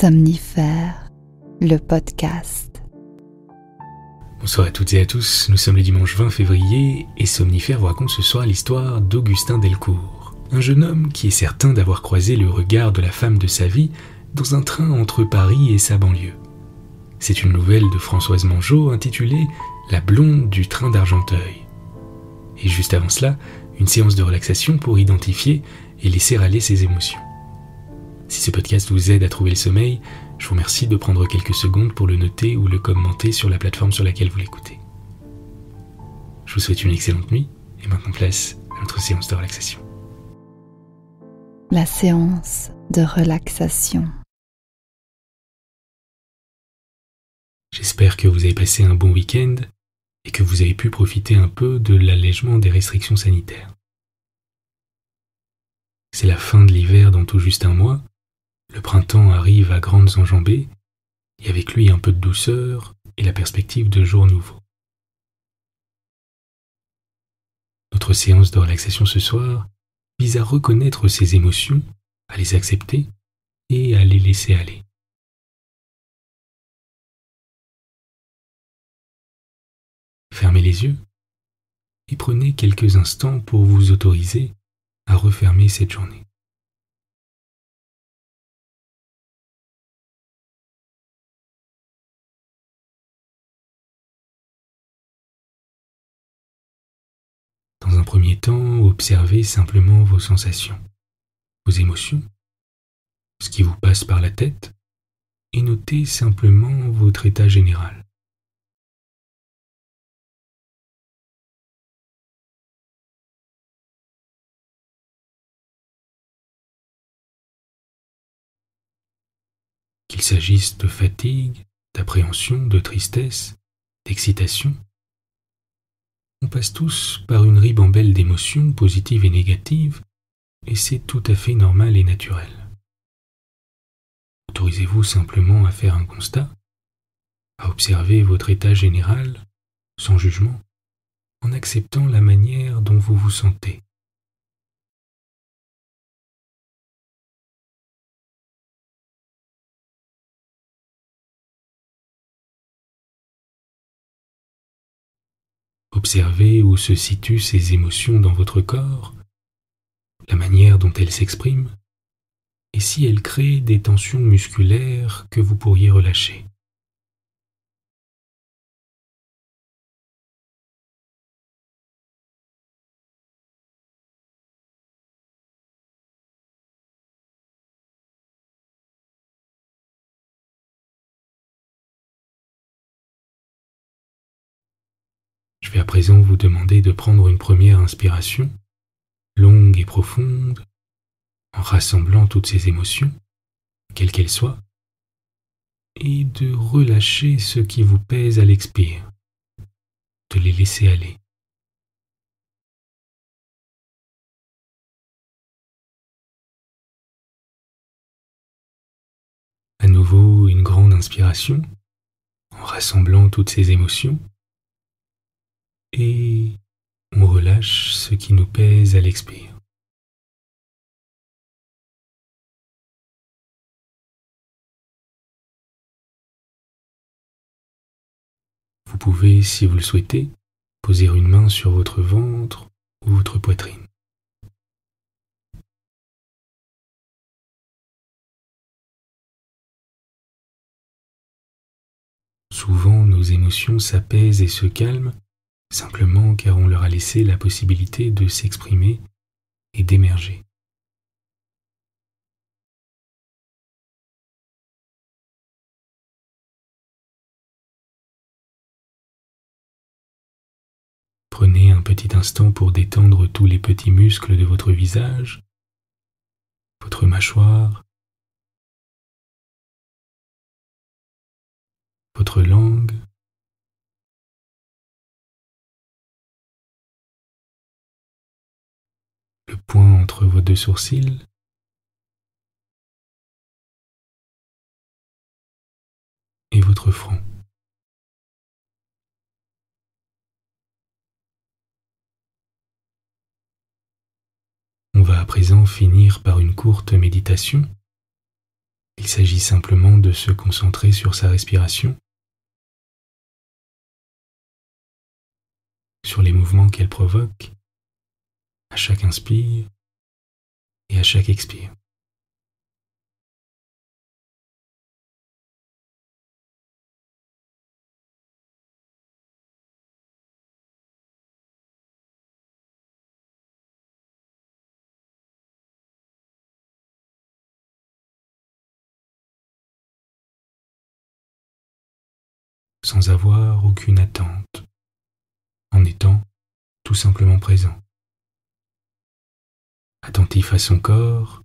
Somnifère, le podcast. Bonsoir à toutes et à tous, nous sommes le dimanche 20 février et Somnifère vous raconte ce soir l'histoire d'Augustin Delcourt, un jeune homme qui est certain d'avoir croisé le regard de la femme de sa vie dans un train entre Paris et sa banlieue. C'est une nouvelle de Françoise Mangeot intitulée « La blonde du train d'Argenteuil ». Et juste avant cela, une séance de relaxation pour identifier et laisser aller ses émotions. Si ce podcast vous aide à trouver le sommeil, je vous remercie de prendre quelques secondes pour le noter ou le commenter sur la plateforme sur laquelle vous l'écoutez. Je vous souhaite une excellente nuit et maintenant place à notre séance de relaxation. La séance de relaxation. J'espère que vous avez passé un bon week-end et que vous avez pu profiter un peu de l'allègement des restrictions sanitaires. C'est la fin de l'hiver dans tout juste un mois. Le printemps arrive à grandes enjambées, et avec lui un peu de douceur et la perspective de jours nouveaux. Notre séance de relaxation ce soir vise à reconnaître ces émotions, à les accepter et à les laisser aller. Fermez les yeux et prenez quelques instants pour vous autoriser à refermer cette journée. Dans un premier temps, observez simplement vos sensations, vos émotions, ce qui vous passe par la tête, et notez simplement votre état général. Qu'il s'agisse de fatigue, d'appréhension, de tristesse, d'excitation, on passe tous par une ribambelle d'émotions positives et négatives, et c'est tout à fait normal et naturel. Autorisez-vous simplement à faire un constat, à observer votre état général, sans jugement, en acceptant la manière dont vous vous sentez. Observez où se situent ces émotions dans votre corps, la manière dont elles s'expriment, et si elles créent des tensions musculaires que vous pourriez relâcher. Je vais à présent vous demander de prendre une première inspiration, longue et profonde, en rassemblant toutes ces émotions, quelles qu'elles soient, et de relâcher ce qui vous pèse à l'expire, de les laisser aller. À nouveau, une grande inspiration, en rassemblant toutes ces émotions, et on relâche ce qui nous pèse à l'expire. Vous pouvez, si vous le souhaitez, poser une main sur votre ventre ou votre poitrine. Souvent, nos émotions s'apaisent et se calment simplement car on leur a laissé la possibilité de s'exprimer et d'émerger. Prenez un petit instant pour détendre tous les petits muscles de votre visage, votre mâchoire, votre langue, le point entre vos deux sourcils, et votre front. On va à présent finir par une courte méditation Il s'agit simplement de se concentrer sur sa respiration, sur les mouvements qu'elle provoque à chaque inspire et à chaque expire. Sans avoir aucune attente, en étant tout simplement présent, attentif à son corps,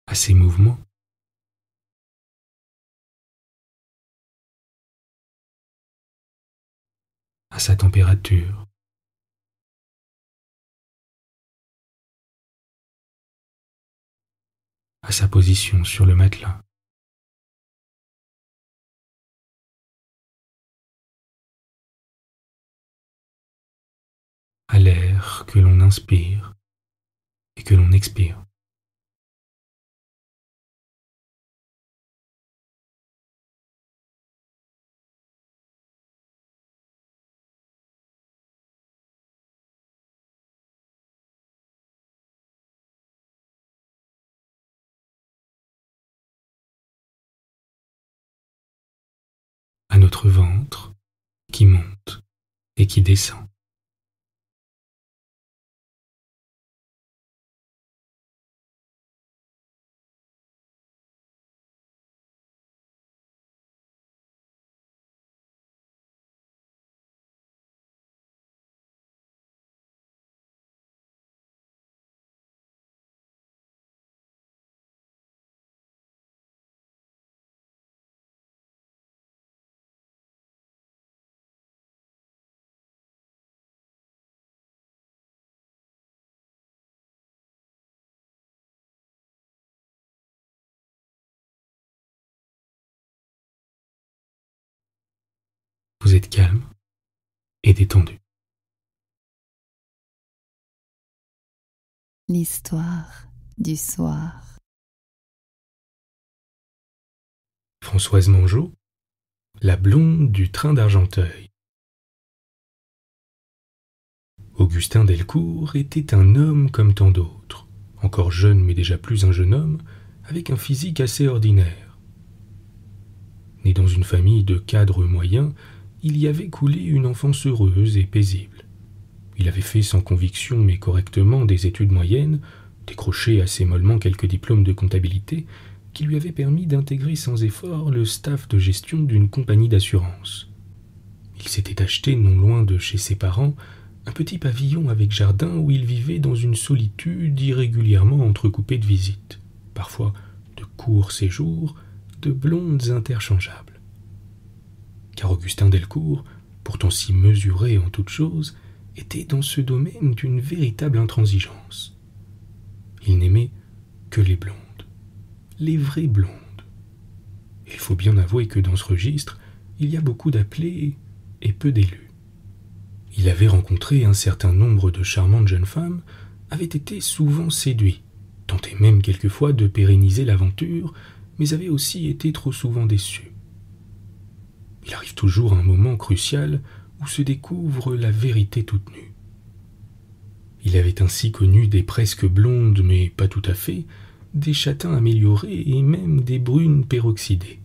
à ses mouvements, à sa température, à sa position sur le matelas. À l'air que l'on inspire et que l'on expire. À notre ventre qui monte et qui descend. Vous êtes calme et détendu. L'histoire du soir. Françoise Mongeau, la blonde du train d'Argenteuil. Augustin Delcourt était un homme comme tant d'autres, encore jeune mais déjà plus un jeune homme, avec un physique assez ordinaire. Né dans une famille de cadres moyens, il y avait coulé une enfance heureuse et paisible. Il avait fait sans conviction mais correctement des études moyennes, décroché assez mollement quelques diplômes de comptabilité, qui lui avaient permis d'intégrer sans effort le staff de gestion d'une compagnie d'assurance. Il s'était acheté non loin de chez ses parents un petit pavillon avec jardin où il vivait dans une solitude irrégulièrement entrecoupée de visites, parfois de courts séjours, de blondes interchangeables. Car Augustin Delcourt, pourtant si mesuré en toutes choses, était dans ce domaine d'une véritable intransigeance. Il n'aimait que les blondes, les vraies blondes. Et il faut bien avouer que dans ce registre, il y a beaucoup d'appelés et peu d'élus. Il avait rencontré un certain nombre de charmantes jeunes femmes, avait été souvent séduit, tenté même quelquefois de pérenniser l'aventure, mais avait aussi été trop souvent déçu. Il arrive toujours un moment crucial où se découvre la vérité toute nue. Il avait ainsi connu des presque blondes, mais pas tout à fait, des châtains améliorés et même des brunes peroxydées.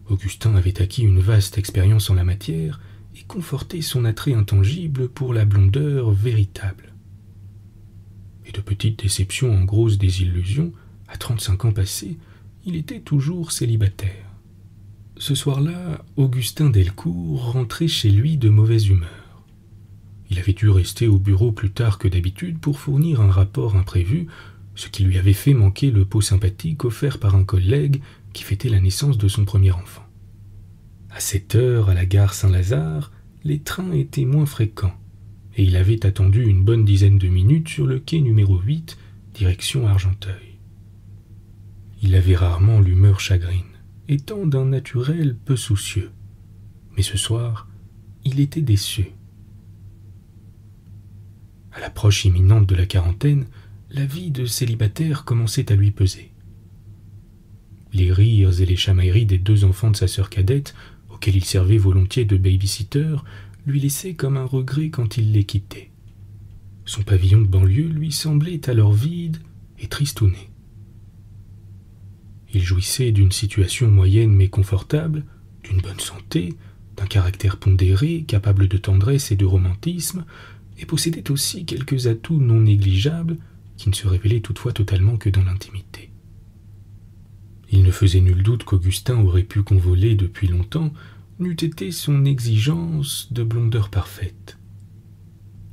Augustin avait acquis une vaste expérience en la matière et conforté son attrait intangible pour la blondeur véritable. Et de petites déceptions en grosses désillusions, à 35 ans passés, il était toujours célibataire. Ce soir-là, Augustin Delcourt rentrait chez lui de mauvaise humeur. Il avait dû rester au bureau plus tard que d'habitude pour fournir un rapport imprévu, ce qui lui avait fait manquer le pot sympathique offert par un collègue qui fêtait la naissance de son premier enfant. À cette heure, à la gare Saint-Lazare, les trains étaient moins fréquents, et il avait attendu une bonne dizaine de minutes sur le quai numéro 8, direction Argenteuil. Il avait rarement l'humeur chagrine, étant d'un naturel peu soucieux. Mais ce soir, il était déçu. À l'approche imminente de la quarantaine, la vie de célibataire commençait à lui peser. Les rires et les chamailleries des 2 enfants de sa sœur cadette, auxquels il servait volontiers de baby-sitter, lui laissaient comme un regret quand il les quittait. Son pavillon de banlieue lui semblait alors vide et tristouné. Il jouissait d'une situation moyenne mais confortable, d'une bonne santé, d'un caractère pondéré, capable de tendresse et de romantisme, et possédait aussi quelques atouts non négligeables qui ne se révélaient toutefois totalement que dans l'intimité. Il ne faisait nul doute qu'Augustin aurait pu convoler depuis longtemps, n'eût été son exigence de blondeur parfaite.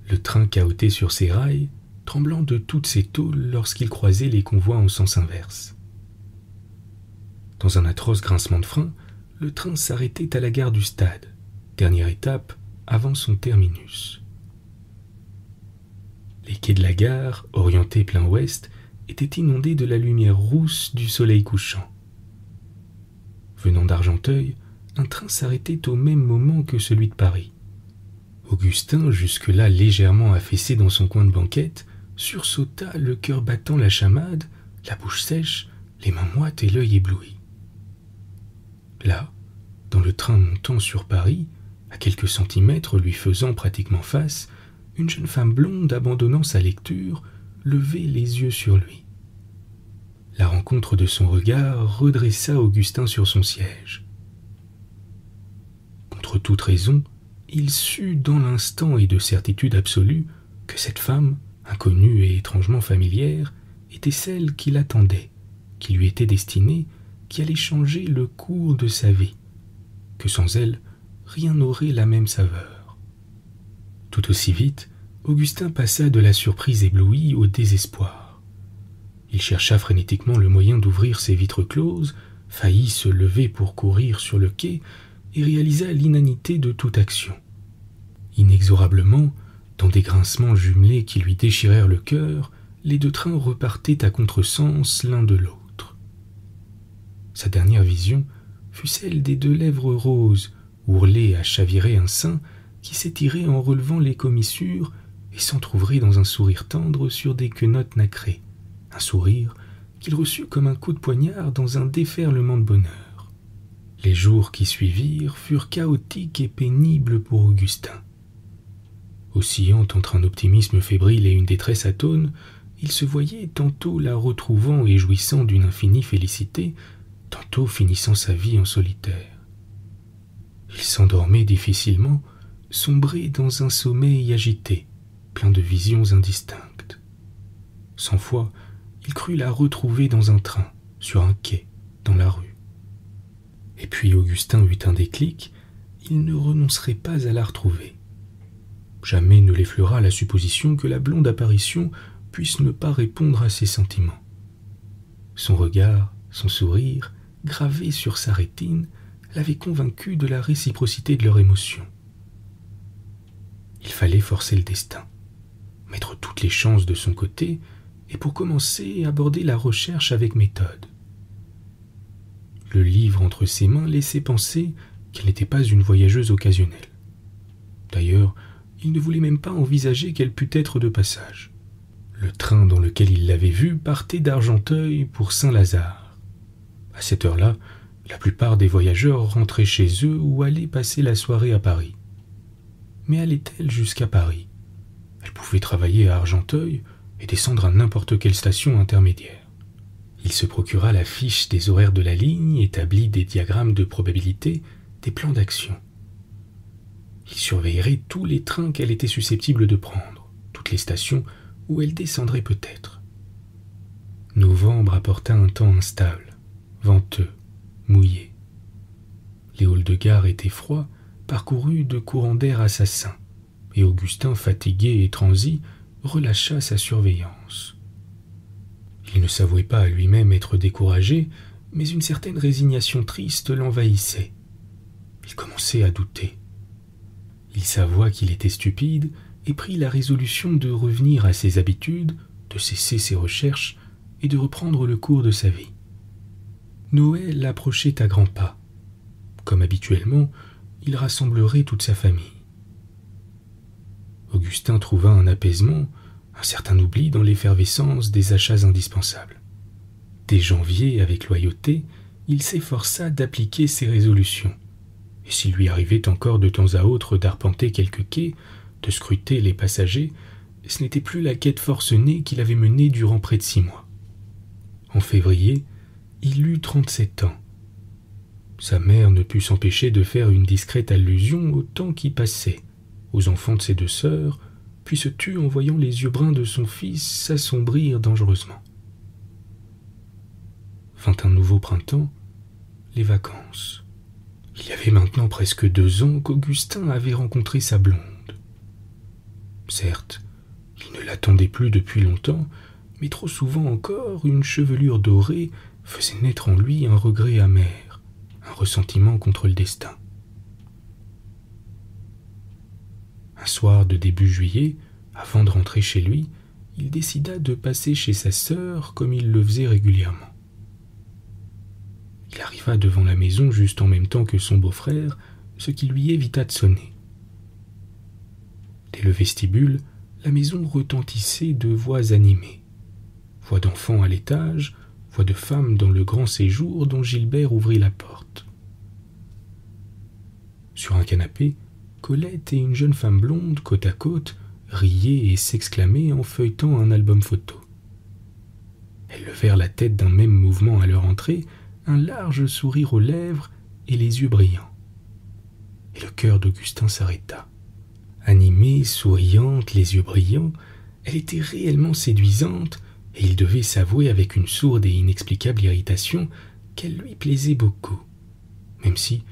Le train cahotait sur ses rails, tremblant de toutes ses tôles lorsqu'il croisait les convois en sens inverse. Dans un atroce grincement de frein, le train s'arrêtait à la gare du Stade, dernière étape avant son terminus. Les quais de la gare, orientés plein ouest, étaient inondés de la lumière rousse du soleil couchant. Venant d'Argenteuil, un train s'arrêtait au même moment que celui de Paris. Augustin, jusque-là légèrement affaissé dans son coin de banquette, sursauta, le cœur battant la chamade, la bouche sèche, les mains moites et l'œil ébloui. Là, dans le train montant sur Paris, à quelques centimètres lui faisant pratiquement face, une jeune femme blonde abandonnant sa lecture levait les yeux sur lui. La rencontre de son regard redressa Augustin sur son siège. Contre toute raison, il sut dans l'instant et de certitude absolue que cette femme, inconnue et étrangement familière, était celle qui l'attendait, qui lui était destinée, qui allait changer le cours de sa vie, que sans elle, rien n'aurait la même saveur. Tout aussi vite, Augustin passa de la surprise éblouie au désespoir. Il chercha frénétiquement le moyen d'ouvrir ses vitres closes, faillit se lever pour courir sur le quai et réalisa l'inanité de toute action. Inexorablement, dans des grincements jumelés qui lui déchirèrent le cœur, les 2 trains repartaient à contresens l'un de l'autre. Sa dernière vision fut celle des 2 lèvres roses, ourlées à chavirer un sein qui s'étirait en relevant les commissures et s'entr'ouvrait dans un sourire tendre sur des quenottes nacrées, un sourire qu'il reçut comme un coup de poignard dans un déferlement de bonheur. Les jours qui suivirent furent chaotiques et pénibles pour Augustin. Oscillant entre un optimisme fébrile et une détresse atone, il se voyait tantôt la retrouvant et jouissant d'une infinie félicité, tantôt finissant sa vie en solitaire. Il s'endormait difficilement, sombrait dans un sommeil agité, plein de visions indistinctes. 100 fois, il crut la retrouver dans un train, sur un quai, dans la rue. Et puis Augustin eut un déclic, il ne renoncerait pas à la retrouver. Jamais ne l'effleura la supposition que la blonde apparition puisse ne pas répondre à ses sentiments. Son regard, son sourire, gravés sur sa rétine, l'avaient convaincu de la réciprocité de leur émotion. Il fallait forcer le destin, mettre toutes les chances de son côté et pour commencer aborder la recherche avec méthode. Le livre entre ses mains laissait penser qu'elle n'était pas une voyageuse occasionnelle. D'ailleurs, il ne voulait même pas envisager qu'elle pût être de passage. Le train dans lequel il l'avait vue partait d'Argenteuil pour Saint-Lazare. À cette heure-là, la plupart des voyageurs rentraient chez eux ou allaient passer la soirée à Paris. Mais allait-elle jusqu'à Paris? Elle pouvait travailler à Argenteuil et descendre à n'importe quelle station intermédiaire. Il se procura la fiche des horaires de la ligne, établit des diagrammes de probabilité, des plans d'action. Il surveillerait tous les trains qu'elle était susceptible de prendre, toutes les stations où elle descendrait peut-être. Novembre apporta un temps instable, venteux, mouillé. Les halls de gare étaient froids, parcourus de courants d'air assassins, et Augustin, fatigué et transi, relâcha sa surveillance. Il ne s'avouait pas à lui-même être découragé, mais une certaine résignation triste l'envahissait. Il commençait à douter. Il s'avoua qu'il était stupide et prit la résolution de revenir à ses habitudes, de cesser ses recherches et de reprendre le cours de sa vie. Noël approchait à grands pas. Comme habituellement, il rassemblerait toute sa famille. Augustin trouva un apaisement, un certain oubli dans l'effervescence des achats indispensables. Dès janvier, avec loyauté, il s'efforça d'appliquer ses résolutions. Et s'il lui arrivait encore de temps à autre d'arpenter quelques quais, de scruter les passagers, ce n'était plus la quête forcenée qu'il avait menée durant près de 6 mois. En février, il eut 37 ans. Sa mère ne put s'empêcher de faire une discrète allusion au temps qui passait, aux enfants de ses 2 sœurs, puis se tut en voyant les yeux bruns de son fils s'assombrir dangereusement. Vint un nouveau printemps, les vacances. Il y avait maintenant presque 2 ans qu'Augustin avait rencontré sa blonde. Certes, il ne l'attendait plus depuis longtemps, mais trop souvent encore une chevelure dorée faisait naître en lui un regret amer, un ressentiment contre le destin. Un soir de début juillet, avant de rentrer chez lui, il décida de passer chez sa sœur comme il le faisait régulièrement. Il arriva devant la maison juste en même temps que son beau-frère, ce qui lui évita de sonner. Dès le vestibule, la maison retentissait de voix animées. Voix d'enfants à l'étage, voix de femmes dans le grand séjour dont Gilbert ouvrit la porte. Sur un canapé, Colette et une jeune femme blonde, côte à côte, riaient et s'exclamaient en feuilletant un album photo. Elles levèrent la tête d'un même mouvement à leur entrée, un large sourire aux lèvres et les yeux brillants. Et le cœur d'Augustin s'arrêta. Animée, souriante, les yeux brillants, elle était réellement séduisante, et il devait s'avouer avec une sourde et inexplicable irritation qu'elle lui plaisait beaucoup, même si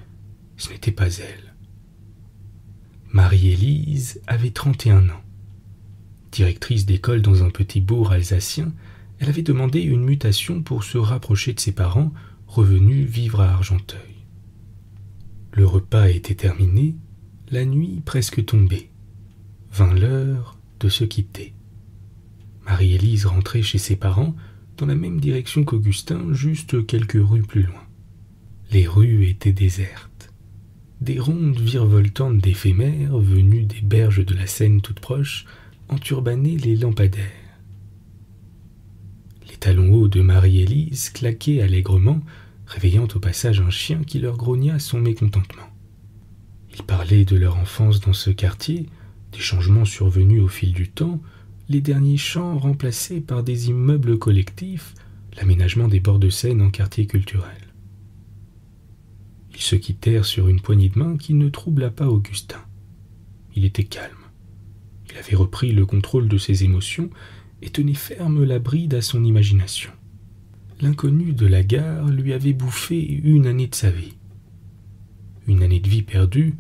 ce n'était pas elle. Marie-Élise avait 31 ans. Directrice d'école dans un petit bourg alsacien, elle avait demandé une mutation pour se rapprocher de ses parents, revenus vivre à Argenteuil. Le repas était terminé, la nuit presque tombée. Vint l'heure de se quitter. Marie-Élise rentrait chez ses parents, dans la même direction qu'Augustin, juste quelques rues plus loin. Les rues étaient désertes. Des rondes virevoltantes d'éphémères, venues des berges de la Seine toutes proches, enturbanaient les lampadaires. Les talons hauts de Marie-Élise claquaient allègrement, réveillant au passage un chien qui leur grogna son mécontentement. Ils parlaient de leur enfance dans ce quartier, des changements survenus au fil du temps, les derniers champs remplacés par des immeubles collectifs, l'aménagement des bords de Seine en quartier culturel. Ils se quittèrent sur une poignée de main qui ne troubla pas Augustin. Il était calme. Il avait repris le contrôle de ses émotions et tenait ferme la bride à son imagination. L'inconnu de la gare lui avait bouffé une année de sa vie. Une année de vie perdue,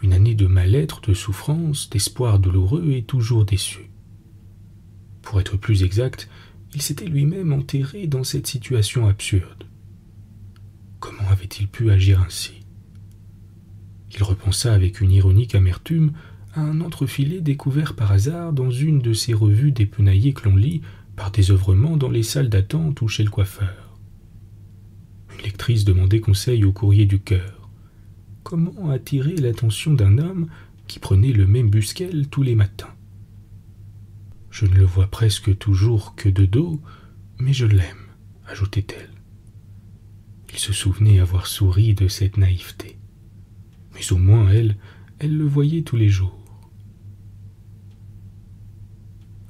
une année de mal-être, de souffrance, d'espoir douloureux et toujours déçu. Pour être plus exact, il s'était lui-même enterré dans cette situation absurde. Comment avait-il pu agir ainsi? Il repensa avec une ironique amertume à un entrefilet découvert par hasard dans une de ces revues dépenaillées que l'on lit par désœuvrement dans les salles d'attente ou chez le coiffeur. Une lectrice demandait conseil au courrier du cœur. Comment attirer l'attention d'un homme qui prenait le même bus qu'elle tous les matins? Je ne le vois presque toujours que de dos, mais je l'aime, ajoutait-elle. Il se souvenait avoir souri de cette naïveté. Mais au moins elle le voyait tous les jours.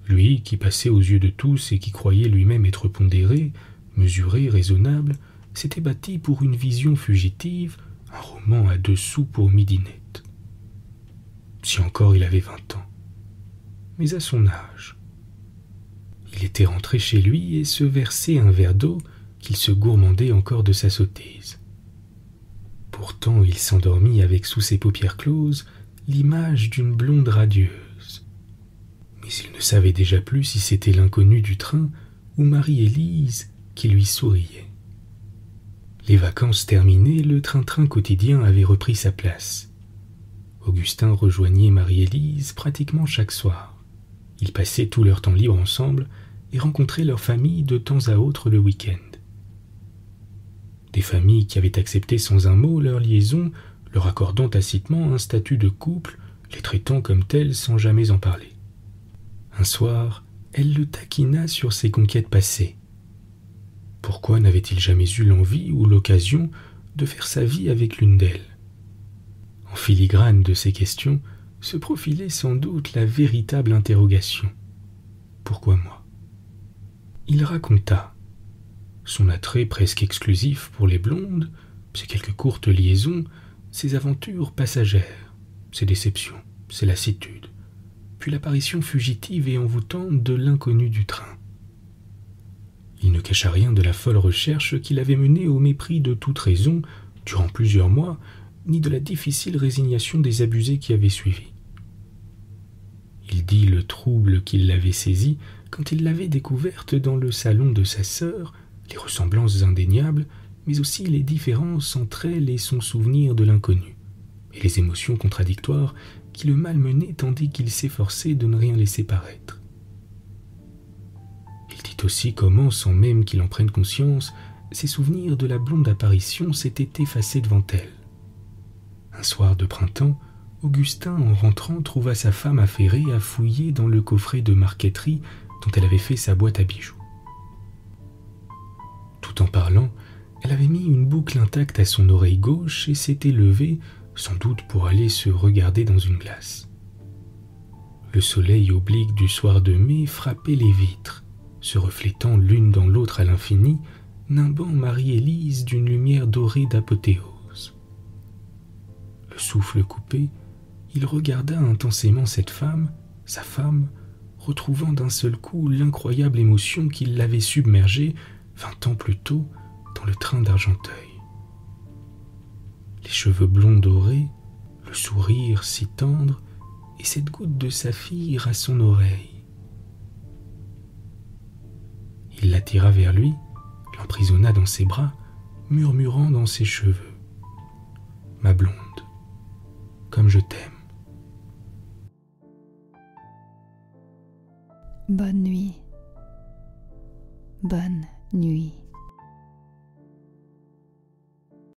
Lui, qui passait aux yeux de tous et qui croyait lui-même être pondéré, mesuré, raisonnable, s'était bâti pour une vision fugitive, un roman à 2 sous pour midinette. Si encore il avait 20 ans. Mais à son âge. Il était rentré chez lui et se versait un verre d'eau qu'il se gourmandait encore de sa sottise. Pourtant il s'endormit avec sous ses paupières closes l'image d'une blonde radieuse. Mais il ne savait déjà plus si c'était l'inconnu du train ou Marie-Élise qui lui souriait. Les vacances terminées, le train-train quotidien avait repris sa place. Augustin rejoignait Marie-Élise pratiquement chaque soir. Ils passaient tout leur temps libre ensemble et rencontraient leurs familles de temps à autre le week-end. Des familles qui avaient accepté sans un mot leur liaison, leur accordant tacitement un statut de couple, les traitant comme tels sans jamais en parler. Un soir, elle le taquina sur ses conquêtes passées. Pourquoi n'avait-il jamais eu l'envie ou l'occasion de faire sa vie avec l'une d'elles? En filigrane de ces questions se profilait sans doute la véritable interrogation. Pourquoi moi? Il raconta son attrait presque exclusif pour les blondes, ses quelques courtes liaisons, ses aventures passagères, ses déceptions, ses lassitudes, puis l'apparition fugitive et envoûtante de l'inconnu du train. Il ne cacha rien de la folle recherche qu'il avait menée au mépris de toute raison durant plusieurs mois, ni de la difficile résignation des abusés qui avaient suivi. Il dit le trouble qui l'avait saisi quand il l'avait découverte dans le salon de sa sœur, les ressemblances indéniables, mais aussi les différences entre elle et son souvenir de l'inconnu, et les émotions contradictoires qui le malmenaient tandis qu'il s'efforçait de ne rien laisser paraître. Il dit aussi comment, sans même qu'il en prenne conscience, ses souvenirs de la blonde apparition s'étaient effacés devant elle. Un soir de printemps, Augustin, en rentrant, trouva sa femme affairée à fouiller dans le coffret de marqueterie dont elle avait fait sa boîte à bijoux. Tout en parlant, elle avait mis une boucle intacte à son oreille gauche et s'était levée, sans doute pour aller se regarder dans une glace. Le soleil oblique du soir de mai frappait les vitres, se reflétant l'une dans l'autre à l'infini, nimbant Marie-Élise d'une lumière dorée d'apothéose. Le souffle coupé, il regarda intensément cette femme, sa femme, retrouvant d'un seul coup l'incroyable émotion qui l'avait submergé 20 ans plus tôt dans le train d'Argenteuil. Les cheveux blonds dorés, le sourire si tendre et cette goutte de saphir à son oreille. Il l'attira vers lui, l'emprisonna dans ses bras, murmurant dans ses cheveux « Ma blonde, comme je t'aime. » Bonne nuit. Bonne nuit.